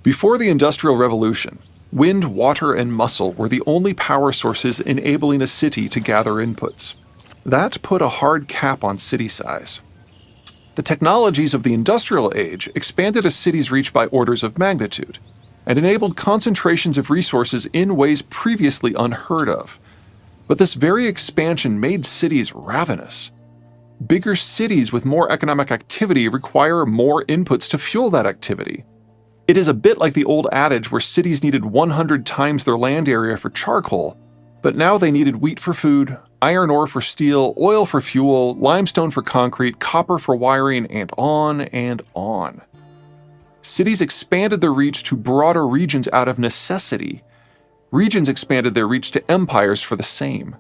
Before the Industrial Revolution, wind, water, and muscle were the only power sources enabling a city to gather inputs. That put a hard cap on city size. The technologies of the Industrial Age expanded a city's reach by orders of magnitude, and enabled concentrations of resources in ways previously unheard of. But this very expansion made cities ravenous. Bigger cities with more economic activity require more inputs to fuel that activity. It is a bit like the old adage where cities needed 100 times their land area for charcoal, but now they needed wheat for food, iron ore for steel, oil for fuel, limestone for concrete, copper for wiring, and on and on. Cities expanded their reach to broader regions out of necessity. Regions expanded their reach to empires for the same.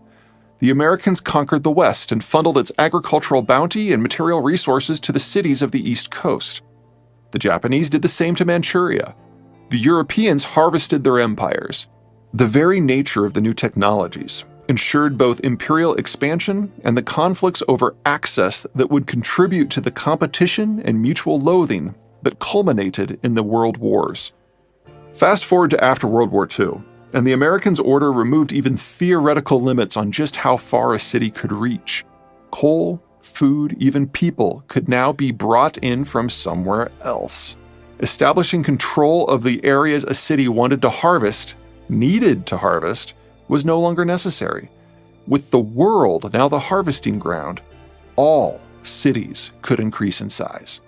The Americans conquered the West and funneled its agricultural bounty and material resources to the cities of the East Coast. The Japanese did the same to Manchuria. The Europeans harvested their empires. The very nature of the new technologies ensured both imperial expansion and the conflicts over access that would contribute to the competition and mutual loathing that culminated in the World Wars. Fast forward to after World War II, and the Americans' order removed even theoretical limits on just how far a city could reach. Coal, food, even people could now be brought in from somewhere else. Establishing control of the areas a city needed to harvest, was no longer necessary. With the world now the harvesting ground, all cities could increase in size.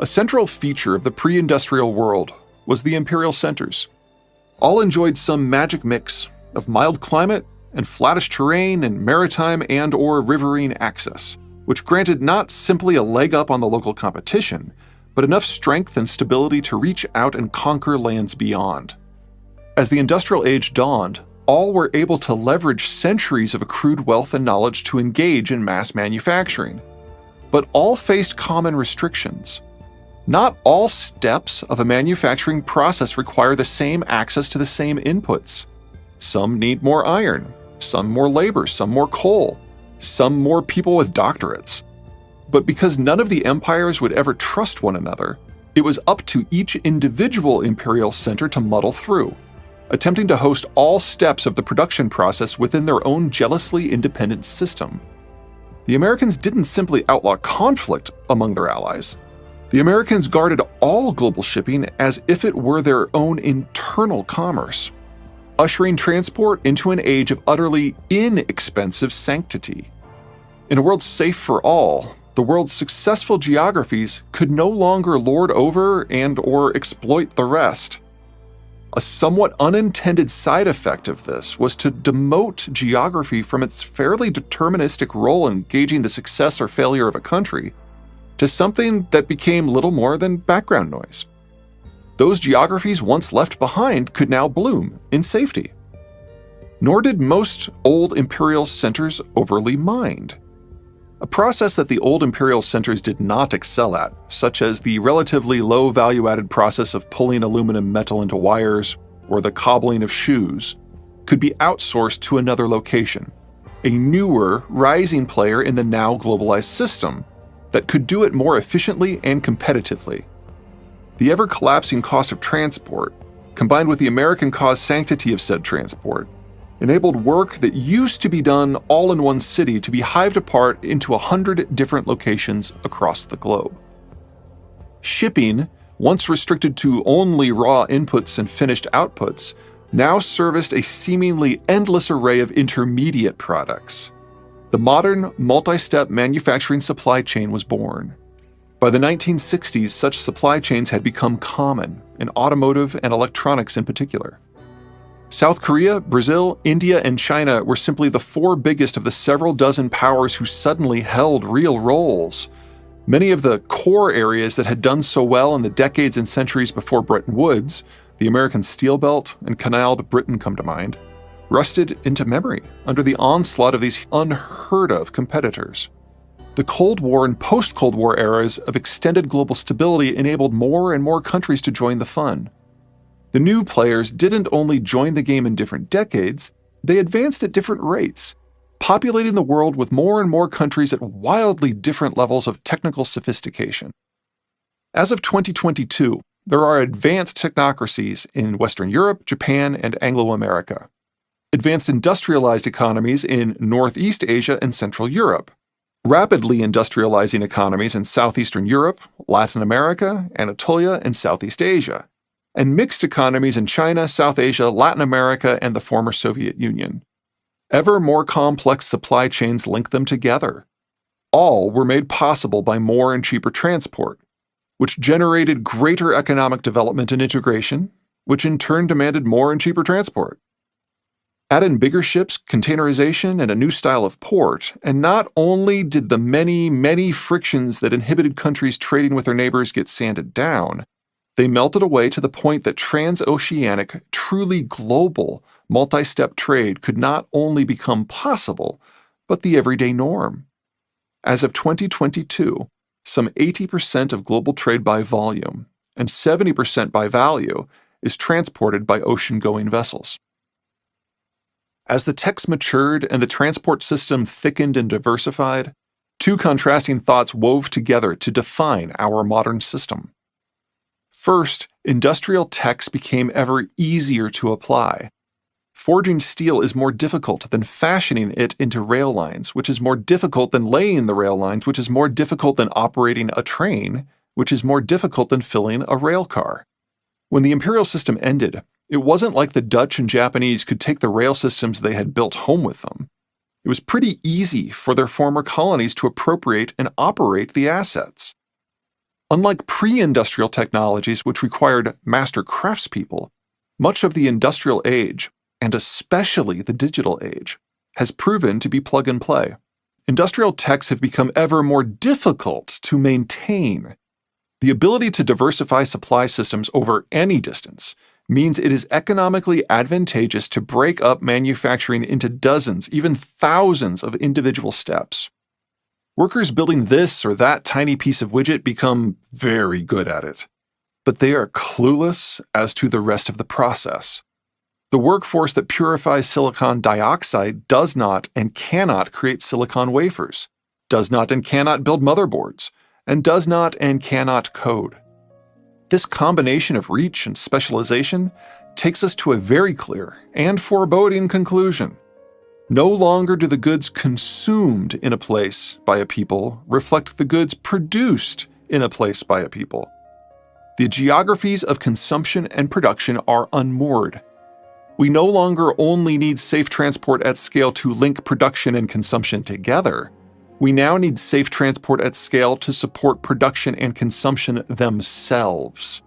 A central feature of the pre-industrial world was the imperial centers. All enjoyed some magic mix of mild climate and flattish terrain and maritime and/or riverine access, which granted not simply a leg up on the local competition, but enough strength and stability to reach out and conquer lands beyond. As the Industrial Age dawned, all were able to leverage centuries of accrued wealth and knowledge to engage in mass manufacturing. But all faced common restrictions. Not all steps of a manufacturing process require the same access to the same inputs. Some need more iron, some more labor, some more coal, some more people with doctorates. But because none of the empires would ever trust one another, it was up to each individual imperial center to muddle through, attempting to host all steps of the production process within their own jealously independent system. The Americans didn't simply outlaw conflict among their allies. The Americans guarded all global shipping as if it were their own internal commerce, ushering transport into an age of utterly inexpensive sanctity. In a world safe for all, the world's successful geographies could no longer lord over and/or exploit the rest. A somewhat unintended side effect of this was to demote geography from its fairly deterministic role in gauging the success or failure of a country to something that became little more than background noise. Those geographies once left behind could now bloom in safety. Nor did most old imperial centers overly mind. A process that the old imperial centers did not excel at, such as the relatively low value-added process of pulling aluminum metal into wires or the cobbling of shoes, could be outsourced to another location, a newer, rising player in the now globalized system that could do it more efficiently and competitively. The ever-collapsing cost of transport, combined with the American-caused sanctity of said transport, enabled work that used to be done all in one city to be hived apart into 100 different locations across the globe. Shipping, once restricted to only raw inputs and finished outputs, now serviced a seemingly endless array of intermediate products. The modern, multi-step manufacturing supply chain was born. By the 1960s, such supply chains had become common, in automotive and electronics in particular. South Korea, Brazil, India, and China were simply the four biggest of the several dozen powers who suddenly held real roles. Many of the core areas that had done so well in the decades and centuries before Bretton Woods, the American Steel Belt and Canaled Britain come to mind, rusted into memory under the onslaught of these unheard-of competitors. The Cold War and post-Cold War eras of extended global stability enabled more and more countries to join the fun. The new players didn't only join the game in different decades, they advanced at different rates, populating the world with more and more countries at wildly different levels of technical sophistication. As of 2022, there are advanced technocracies in Western Europe, Japan, and Anglo-America. Advanced industrialized economies in Northeast Asia and Central Europe. Rapidly industrializing economies in Southeastern Europe, Latin America, Anatolia, and Southeast Asia. And mixed economies in China, South Asia, Latin America, and the former Soviet Union. Ever more complex supply chains link them together. All were made possible by more and cheaper transport, which generated greater economic development and integration, which in turn demanded more and cheaper transport. Add in bigger ships, containerization, and a new style of port, and not only did the many frictions that inhibited countries trading with their neighbors get sanded down, they melted away to the point that transoceanic, truly global, multi-step trade could not only become possible, but the everyday norm. As of 2022, some 80% of global trade by volume and 70% by value is transported by ocean-going vessels. As the text matured and the transport system thickened and diversified, two contrasting thoughts wove together to define our modern system. First, industrial text became ever easier to apply. Forging steel is more difficult than fashioning it into rail lines, which is more difficult than laying the rail lines, which is more difficult than operating a train, which is more difficult than filling a rail car. When the imperial system ended, it wasn't like the Dutch and Japanese could take the rail systems they had built home with them. It was pretty easy for their former colonies to appropriate and operate the assets. Unlike pre-industrial technologies which required master craftspeople, much of the industrial age, and especially the digital age, has proven to be plug and play. Industrial techs have become ever more difficult to maintain. The ability to diversify supply systems over any distance means it is economically advantageous to break up manufacturing into dozens, even thousands of individual steps. Workers building this or that tiny piece of widget become very good at it, but they are clueless as to the rest of the process. The workforce that purifies silicon dioxide does not and cannot create silicon wafers, does not and cannot build motherboards, and does not and cannot code. This combination of reach and specialization takes us to a very clear and foreboding conclusion. No longer do the goods consumed in a place by a people reflect the goods produced in a place by a people. The geographies of consumption and production are unmoored. We no longer only need safe transport at scale to link production and consumption together. We now need safe transport at scale to support production and consumption themselves.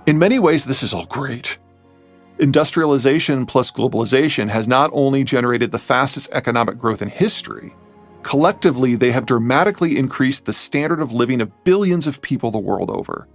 In many ways, this is all great. Industrialization plus globalization has not only generated the fastest economic growth in history, collectively they have dramatically increased the standard of living of billions of people the world over.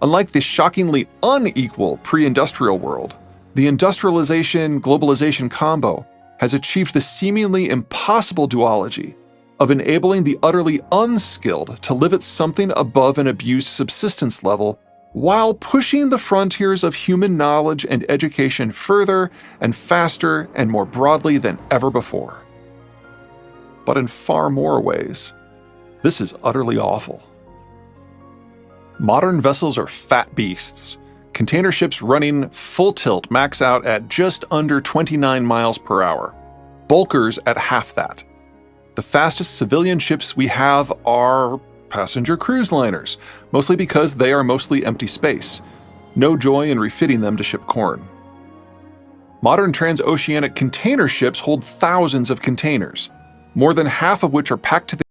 Unlike the shockingly unequal pre-industrial world, the industrialization-globalization combo has achieved the seemingly impossible duology of enabling the utterly unskilled to live at something above an abused subsistence level while pushing the frontiers of human knowledge and education further and faster and more broadly than ever before. But in far more ways, this is utterly awful. Modern vessels are fat beasts. Container ships running full tilt max out at just under 29 miles per hour. Bulkers at half that. The fastest civilian ships we have are passenger cruise liners, mostly because they are mostly empty space. No joy in refitting them to ship corn. Modern transoceanic container ships hold thousands of containers, more than half of which are packed to